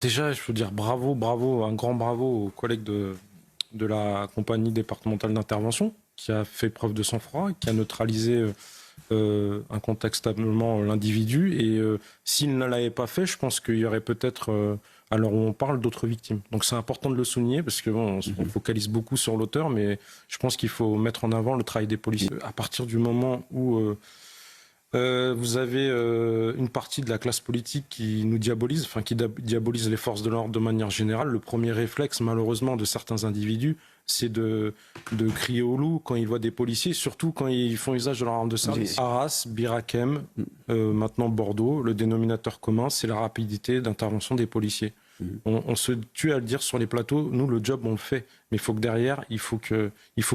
Déjà, je veux dire bravo, un grand bravo aux collègues de la compagnie départementale d'intervention qui a fait preuve de sang-froid, qui a neutralisé incontestablement l'individu. Et s'il ne l'avait pas fait, je pense qu'il y aurait peut-être, à l'heure où on parle, d'autres victimes. Donc c'est important de le souligner parce que bon, on focalise beaucoup sur l'auteur, mais je pense qu'il faut mettre en avant le travail des policiers. À partir du moment où vous avez une partie de la classe politique qui nous diabolise, enfin qui diabolise les forces de l'ordre de manière générale. Le premier réflexe, malheureusement, de certains individus, c'est de crier au loup quand ils voient des policiers, surtout quand ils font usage de leur arme de service. Arras, Bir Hakeim, maintenant Bordeaux, le dénominateur commun, c'est la rapidité d'intervention des policiers. On se tue à le dire sur les plateaux, nous le job on le fait, mais il faut que derrière, il faut que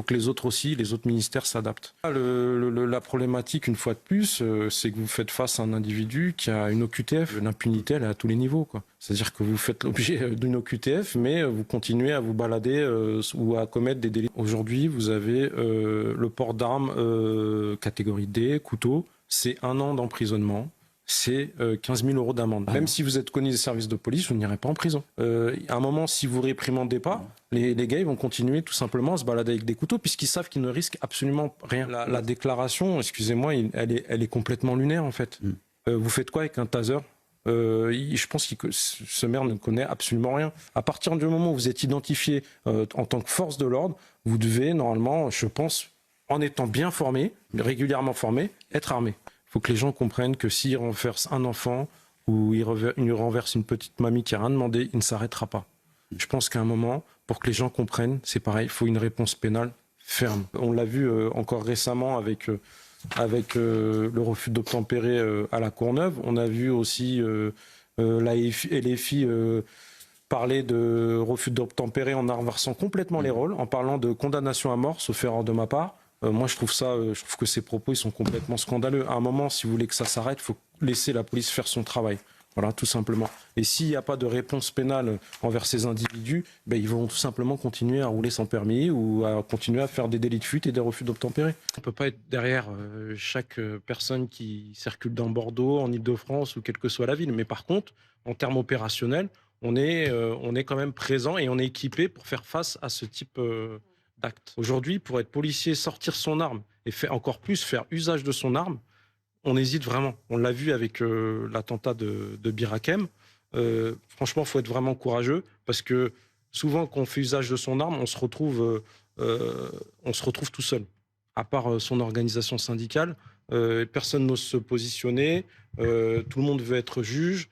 les autres aussi, les autres ministères s'adaptent. La problématique, une fois de plus, c'est que vous faites face à un individu qui a une OQTF. L'impunité, elle est à tous les niveaux, quoi. C'est-à-dire que vous faites l'objet d'une OQTF, mais vous continuez à vous balader ou à commettre des délits. Aujourd'hui, vous avez le port d'armes catégorie D, couteau, c'est 1 an d'emprisonnement. C'est 15 000 € d'amende. Même si vous êtes connu des services de police, vous n'irez pas en prison. À un moment, si vous réprimandez pas, les gars ils vont continuer tout simplement à se balader avec des couteaux puisqu'ils savent qu'ils ne risquent absolument rien. La déclaration, excusez-moi, elle est complètement lunaire en fait. Vous faites quoi avec un taser ? Je pense que ce maire ne connaît absolument rien. À partir du moment où vous êtes identifié en tant que force de l'ordre, vous devez normalement, je pense, en étant bien formé, régulièrement formé, être armé. Il faut que les gens comprennent que s'ils renversent un enfant ou ils renversent une petite mamie qui n'a rien demandé, il ne s'arrêtera pas. Je pense qu'à un moment, pour que les gens comprennent, c'est pareil, il faut une réponse pénale ferme. On l'a vu encore récemment avec le refus d'obtempérer à la Courneuve. On a vu aussi la LFI parler de refus d'obtempérer en inversant complètement les rôles, en parlant de condamnation à mort, sauf erreur de ma part. Moi, je trouve que ces propos, ils sont complètement scandaleux. À un moment, si vous voulez que ça s'arrête, il faut laisser la police faire son travail. Voilà, tout simplement. Et s'il n'y a pas de réponse pénale envers ces individus, ben, ils vont tout simplement continuer à rouler sans permis ou à continuer à faire des délits de fuite et des refus d'obtempérer. On ne peut pas être derrière chaque personne qui circule dans Bordeaux, en Ile-de-France ou quelle que soit la ville. Mais par contre, en termes opérationnels, on est quand même présent et on est équipé pour faire face à ce type d'actes. Aujourd'hui, pour être policier, sortir son arme et encore plus faire usage de son arme, on hésite vraiment. On l'a vu avec l'attentat de Bir Hakeim. Franchement, il faut être vraiment courageux parce que souvent, quand on fait usage de son arme, on se retrouve tout seul. À part son organisation syndicale, personne n'ose se positionner, tout le monde veut être juge.